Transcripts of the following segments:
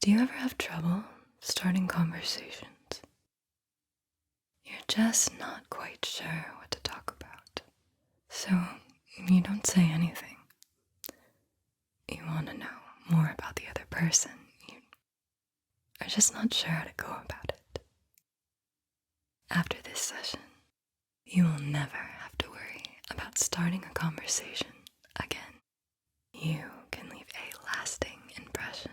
Do you ever have trouble starting conversations? You're just not quite sure what to talk about, so you don't say anything. You want to know more about the other person. You are just not sure how to go about it. After this session, you will never have to worry about starting a conversation again. You can leave a lasting impression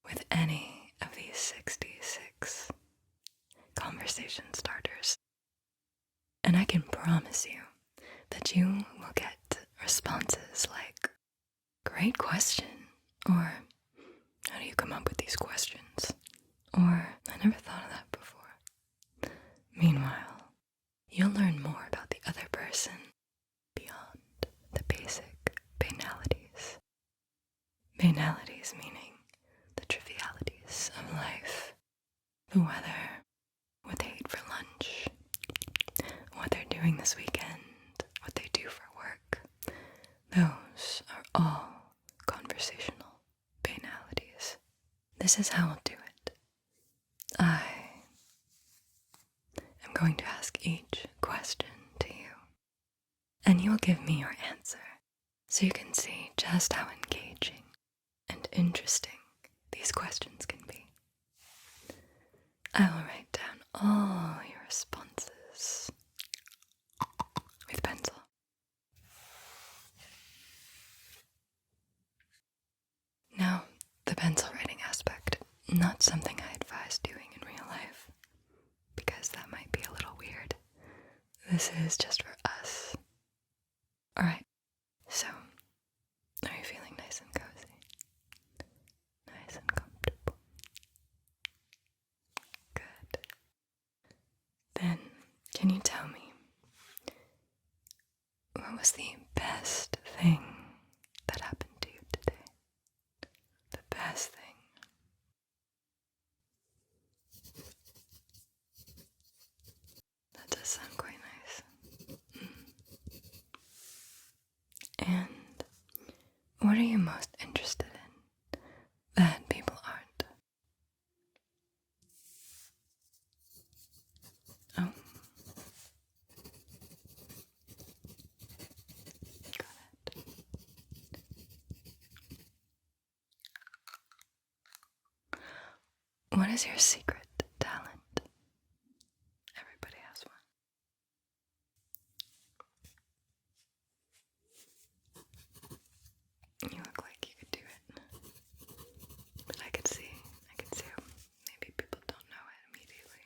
with any of these 66 conversation starters. And I can promise you that you will get responses like, "Great question," or "How do you come up with these questions?" or "I never thought of that before." Meanwhile, you'll learn more about the other person beyond the basic banalities. Banalities meaning the trivialities of life, the weather, what they ate for lunch, what they're doing this weekend, what they do for work. Those are all conversational banalities. This is how I'll do it. I am going to ask each question to you, and you'll give me your answer so you can see just how engaging and interesting these questions can be. I will write down all your responses with pencil. Now, the pencil writing aspect, not something I advise doing in real life, because that might be a little weird. This is just for us. Alright, so, are you feeling nice and cozy? Nice and comfortable? Good. Then, can you tell me, what was the best thing that happened to you today? The best thing. That does sound quite nice. And what are you most interested in that people aren't? Oh. Got it. What is your secret talent? Everybody has one. You look like you could do it. But I could see how maybe people don't know it immediately.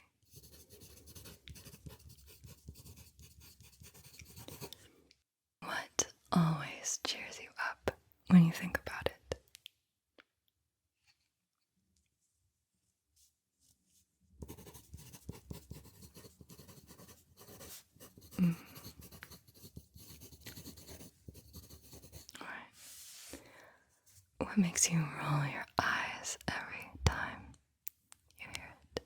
What always cheers you up when you think about it? Alright. What makes you roll your eyes every time you hear it?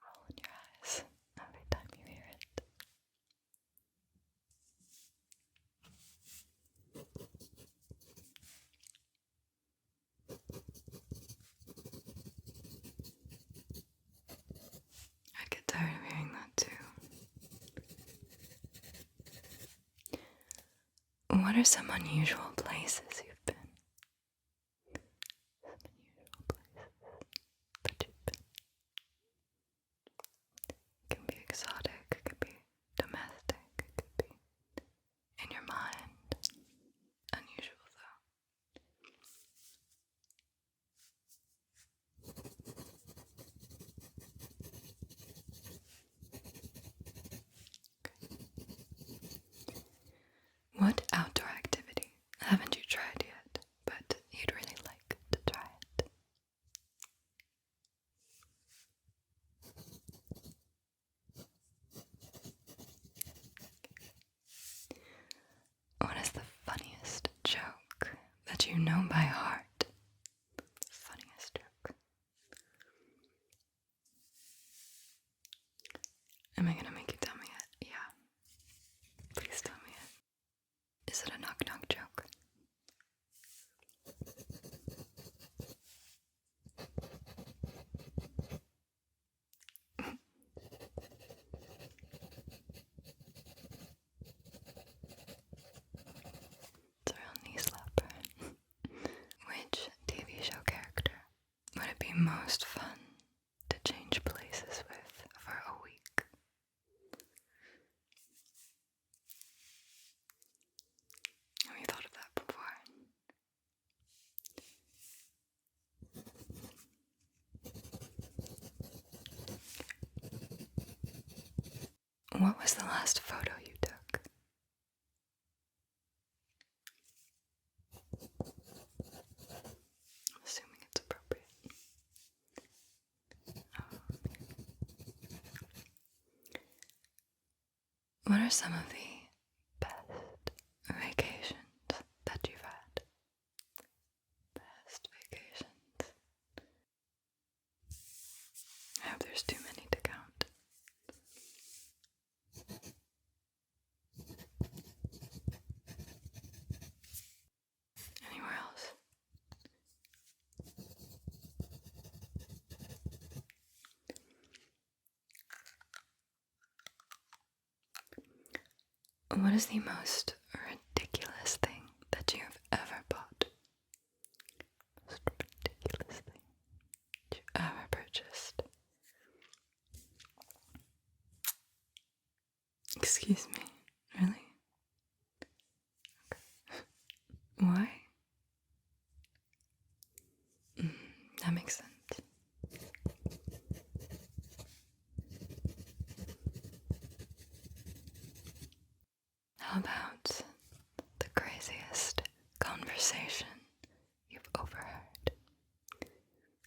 Rolling your eyes every time you hear it. I get tired of hearing that too. What are some unusual places you've been? Some unusual places that you've been. It can be exotic, it could be domestic, it could be in your mind. Unusual though. What outdoor activity haven't you tried yet, but you'd really like to try it? What is the funniest joke that you know by heart? Funniest joke. Am I gonna make you tell me it? Yeah. Please tell me it. Is it a knock-knock joke? most fun to change places with for a week? Have you thought of that before? What was the last photo you took? Assuming it's appropriate. What are some of the best vacations that you've had? Best vacations. I hope there's too many to count. Anywhere else? What is the most ridiculous thing that you have ever bought? Most ridiculous thing that you ever purchased? Excuse me, really? Okay. Why? That makes sense. How about the craziest conversation you've overheard?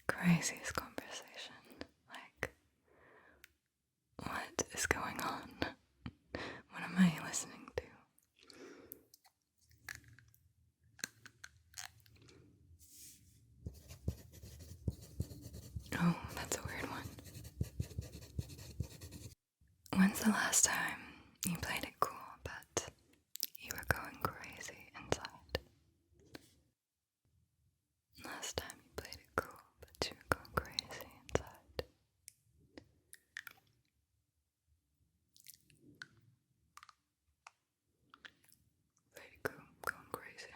Craziest conversation. Like, what is going on? What am I listening to? Oh, that's a weird one. When's the last time you played it cool, but you were going crazy inside? Last time you played it cool, but you were going crazy inside. Played it cool, going crazy.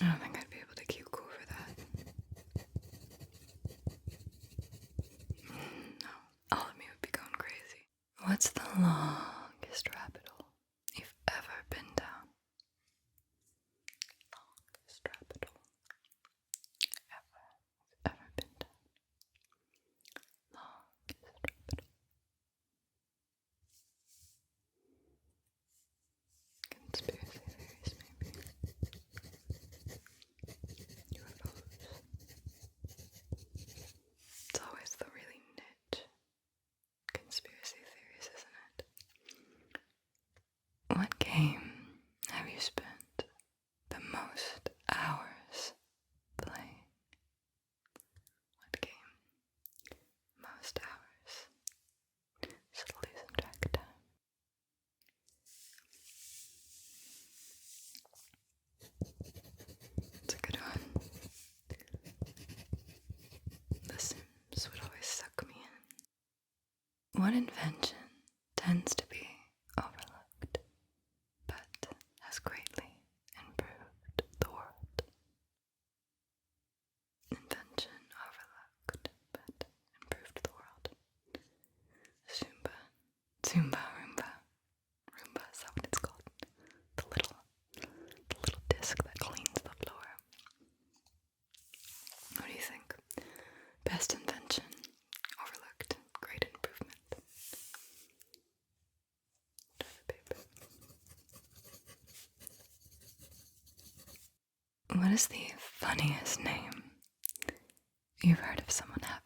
I don't think I'd be able to keep cool for that. No, all of me would be going crazy. What's the longest rabbit hole you've ever been down? Longest rabbit hole ever been down. Longest rabbit hole. Conspiracy theories, maybe. UFOs. It's always the really niche conspiracy theories, isn't it? What game have you spent the most hours playing? What game? Most hours. Just losing track of time. It's a good one. The Sims would always suck me in. What invention tends to be overlooked, but has greatly improved the world? Invention overlooked, but improved the world. Zumba. Zumba, Roomba. Roomba, is that what it's called? The little disc that cleans the floor. What do you think? Best invention, overlooked, great improvement. What is the funniest name you've heard of someone having?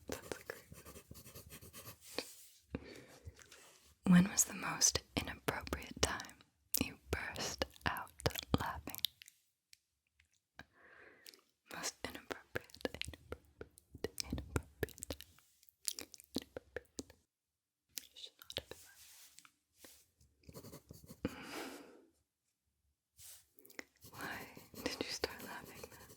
That's great. When was the most inappropriate time you burst out laughing? Most inappropriate. You should not have been laughing. Why did you start laughing then?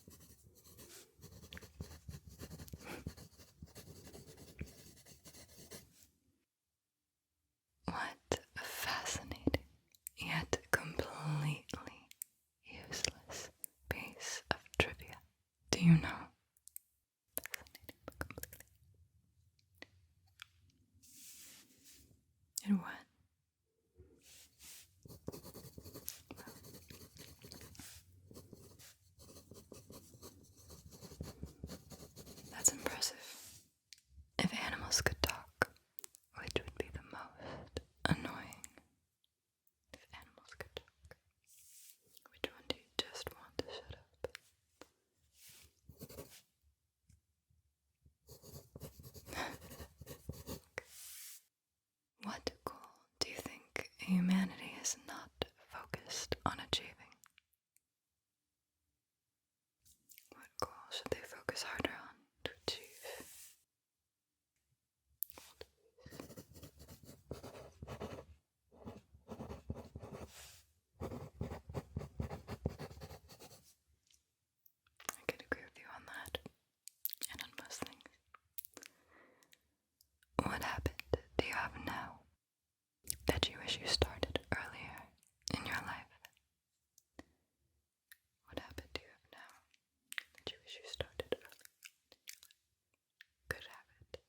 is not focused on achieving? What goal should they focus harder on to achieve? I could agree with you on that, and on most things. What habit do you have now that you wish you started earlier in your life? What habit do you have now that you wish you started earlier? Good habit.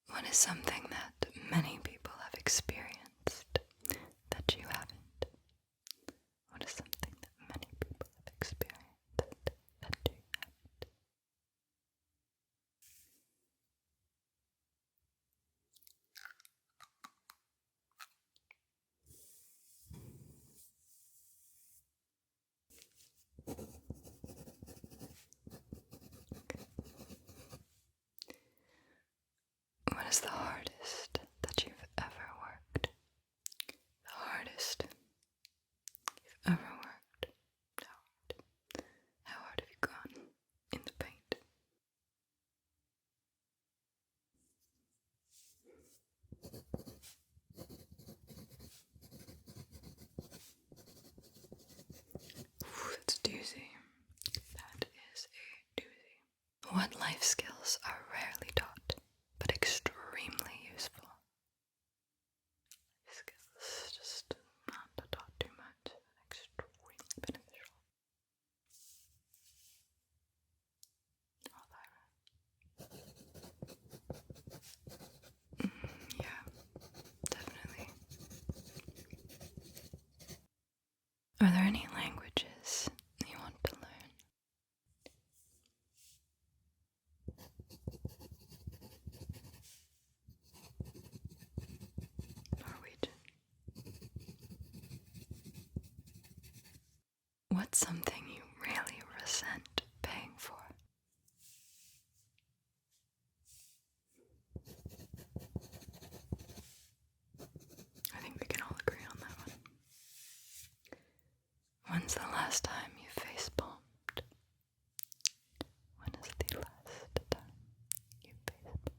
What is something that many people have experienced that you haven't? What is something that many people have experienced that you haven't? What is the hardest that you've ever worked? The hardest you've ever worked? How hard have you gone in the paint? Ooh, that's a doozy. That is a doozy. What life skills are rarely taught, but extremely useful? Life skills, just not taught too much, extremely beneficial. Yeah, definitely. Are there any languages you want to learn? Norwegian. What's something you really resent paying for? I think we can all agree on that one. When's the last time you facepalmed? When is the last time you facepalmed?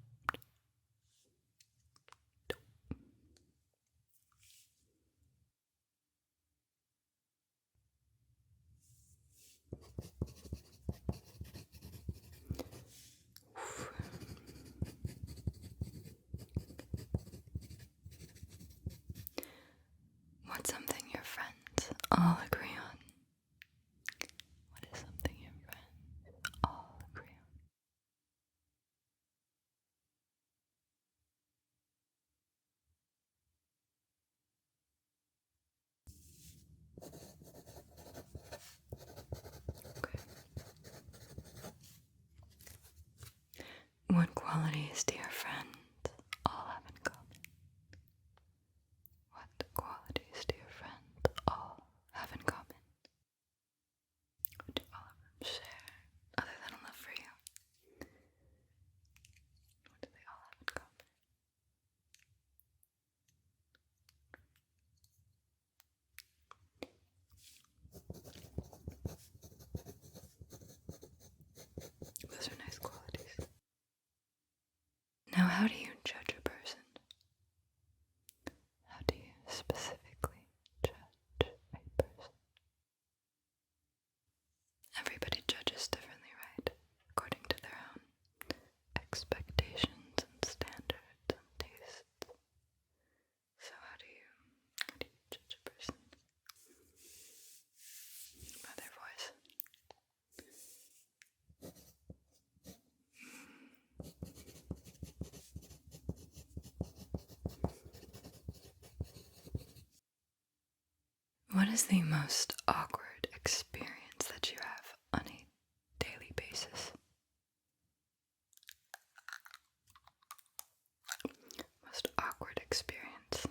What's something your friends all agree on? What is something your friends all agree on? Okay. What qualities do your friends all have in common? What qualities do your friends all have in common? What do all of them share other than a love for you? What do they all have in common? Those are nice qualities. Now, how do you judge a person? How do you specifically judge a person? Everybody judges differently, right? According to their own expectations and standards and tastes. So how do you judge a person? By their voice. What is the most awkward experience that you have on a daily basis? Most awkward experience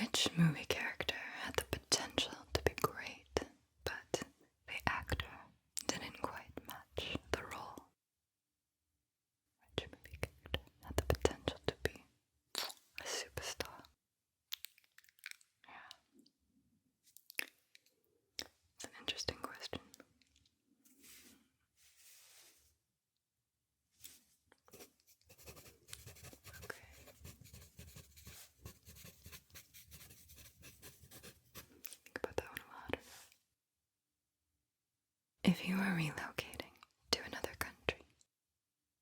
Which movie character had the potential to be great, but the actor didn't quite match the role? Which movie character had the potential to be a superstar? Yeah. It's an interesting question. Okay. Think about that one a lot. If you were relocating to another country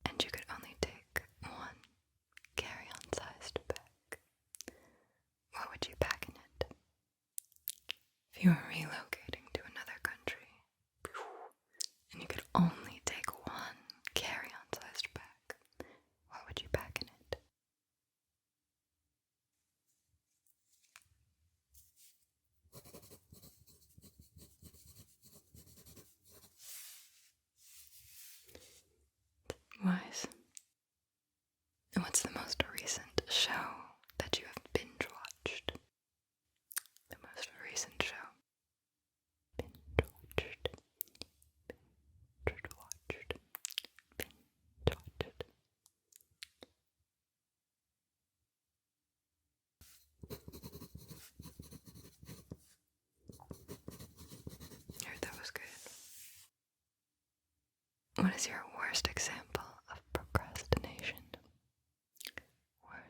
and you could only take one carry-on sized bag, what would you pack in it? If you were relocating to another country and you could only take one carry-on sized bag, what would you pack in it? Wise. And what's the most recent show that you have binge watched? The most recent show. Binge watched. Binge watched. Binge watched. I heard that was good. What is your worst example of procrastination?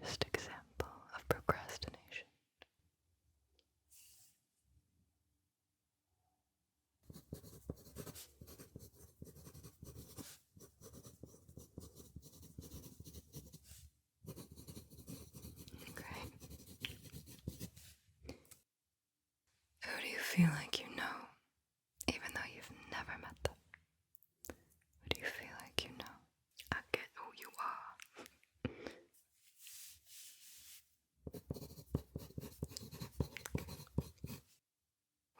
Worst example of procrastination. Okay. Who do you feel like you know, even though you've never met them? Who do you feel like you know? I get who you are.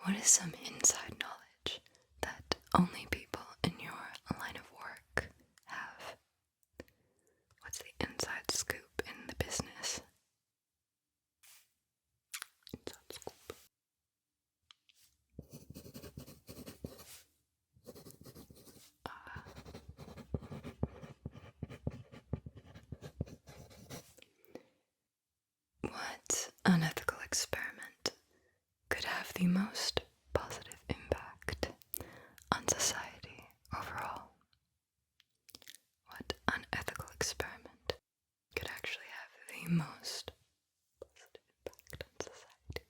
What is some inside knowledge that only people in your line of work have? What's the inside scoop in the business? Inside scoop. What unethical experiment could have the most positive impact on society overall? What unethical experiment could actually have the most positive impact on society?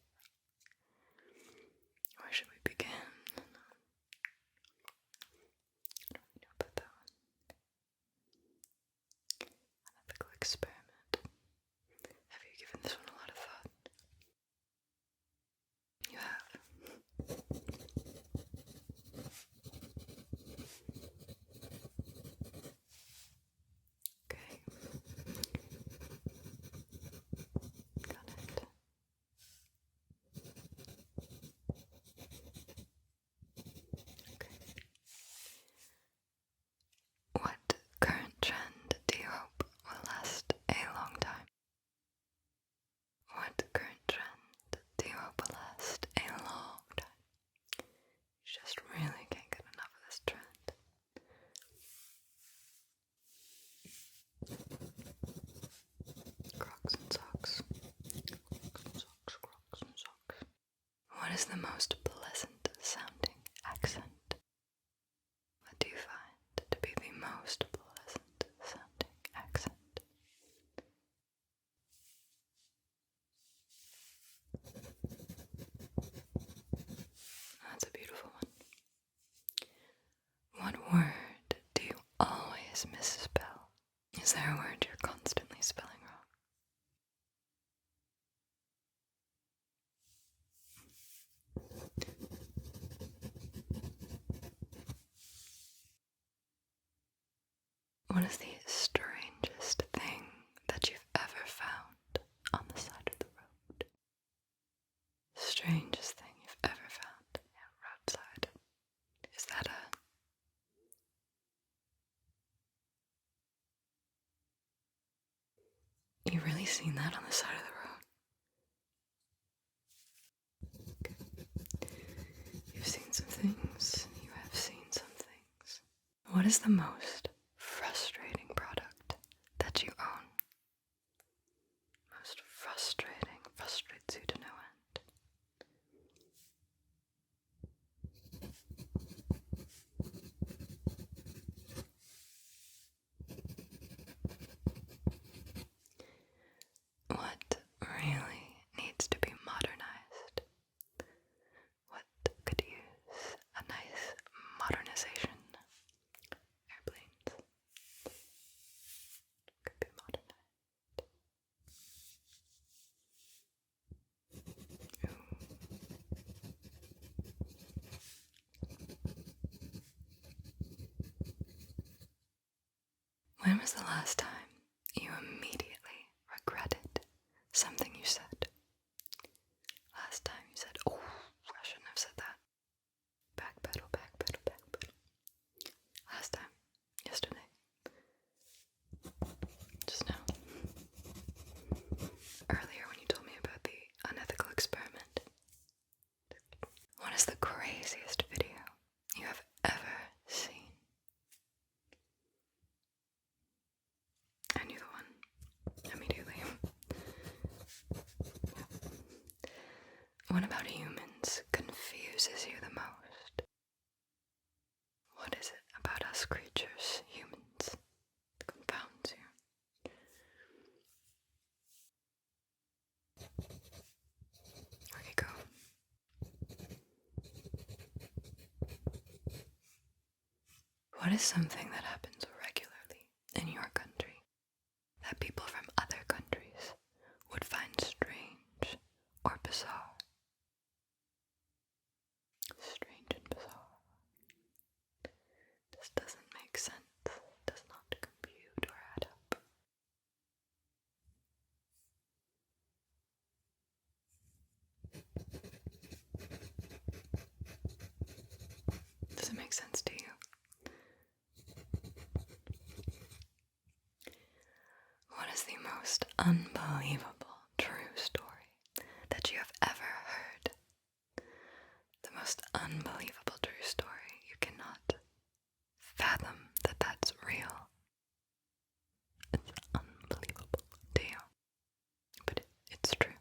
Where should we begin? I don't really know about that one. Unethical experiment. Have you given this one a lot of thought? You have. Okay. Got it. Okay. What current trend do you hope will last a long time? What current trend do you hope will last a long time? You just really can't get enough of this trend. Crocs and socks. Crocs and socks, crocs and socks. What is the most pleasant sounding accent? What do you find to be the most pleasant sounding accent? That's a beautiful one. What word do you always misspell? Is there a word you're constantly spelling wrong? What is the strangest thing that you've ever found on the side of the road? Strangest thing you've ever found roadside. Is that you really seen that on the side of the road? What is the most frustrating product that you own? Most frustrating, frustrates you to no end. What really needs to be modernized? What could use a nice modernization? Airplanes could be modernized. When was the last time you immediately regretted something you said? Last time you said, oh, I shouldn't have said that. Backpedal, backpedal, backpedal. Last time. Yesterday. Just now. Earlier when you told me about the unethical experiment. What is the craziest video you have ever seen? I knew the one immediately. What about humans confuses you the most? What is it about us creatures, humans, that confounds you? Okay, go. What is something that happens regularly in your country that people from other countries would find strange or bizarre? Strange and bizarre. This doesn't make sense, does not compute or add up. Does it make sense to you? What is the most unbelievable true story that you have ever heard? The most unbelievable true story. You cannot fathom that that's real. It's unbelievable to you. But it's true.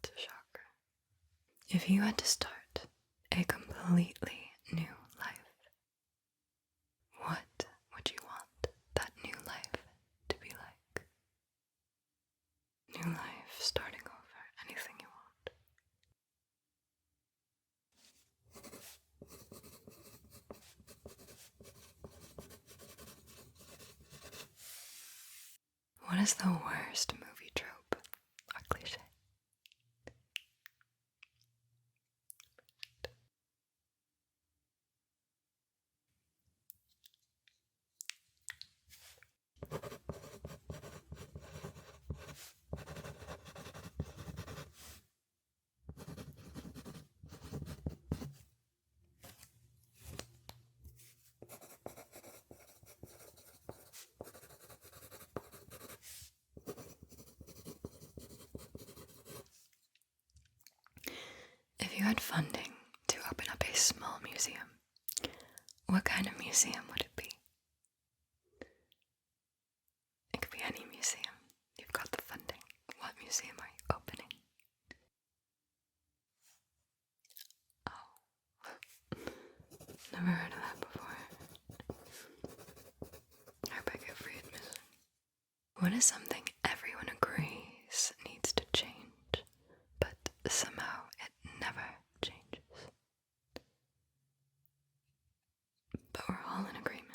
It's a shocker. If you had to start a completely new life, what would you want that new life to be like? New life, starting over, anything you want. What is the worst movie trope or cliche? If you had funding to open up a small museum, what kind of museum would it be? It could be any museum. You've got the funding. What museum are you opening? Oh. Never heard of that before. I hope I get free admission. What is something everyone agrees needs to change, but somehow it never changes? But we're all in agreement.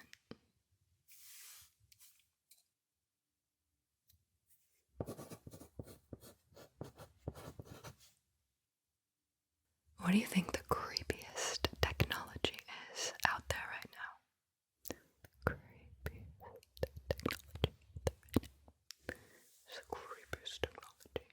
What do you think the creepiest technology is out there right now? The creepiest technology It's the creepiest technology.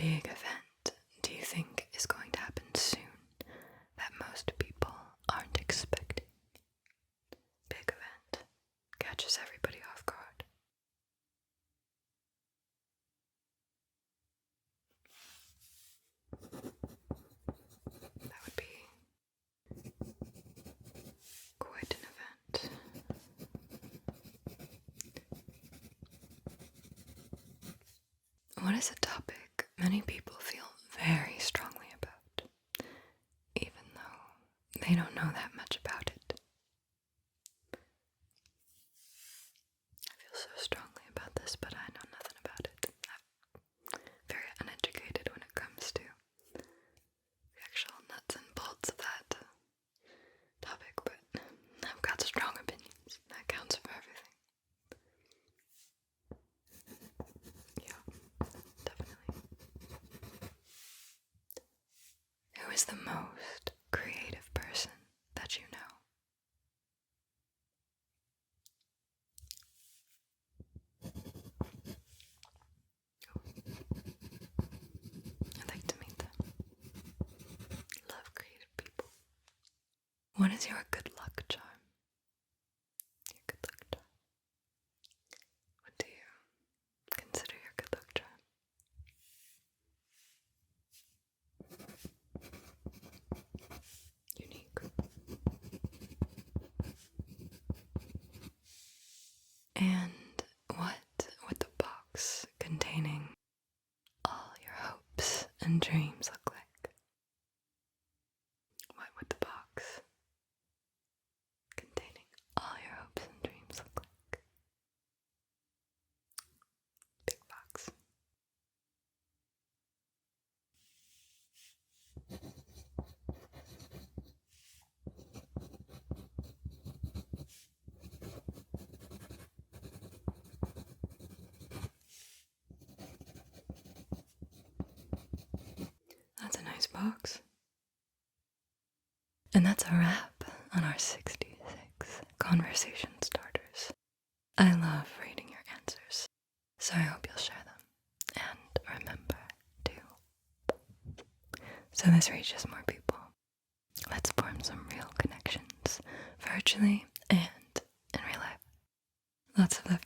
big event do you think is going to happen soon that most people aren't expecting? Big event catches everybody off guard. That would be quite an event. What is a topic many people feel very strongly about, even though they don't know that much about it? I feel so strongly about this, but I know nothing about it. I'm very uneducated when it comes to the actual nuts and bolts of that topic, but I've got strong opinions. That counts for everything. Yeah, definitely. Who is the most creative person that you know? I'd like to meet them. Love creative people. What is your good luck charm? Your good luck charm. What do you consider your good luck charm? Unique. And what would the box containing all your hopes and dreams look like? What would the box containing all your hopes and dreams look like? Big box. That's a nice box. And that's a wrap on our 66 conversation starters. I love reading your answers, so I hope you'll share them. And remember to, so this reaches more people, let's form some real connections, virtually and in real life. Lots of love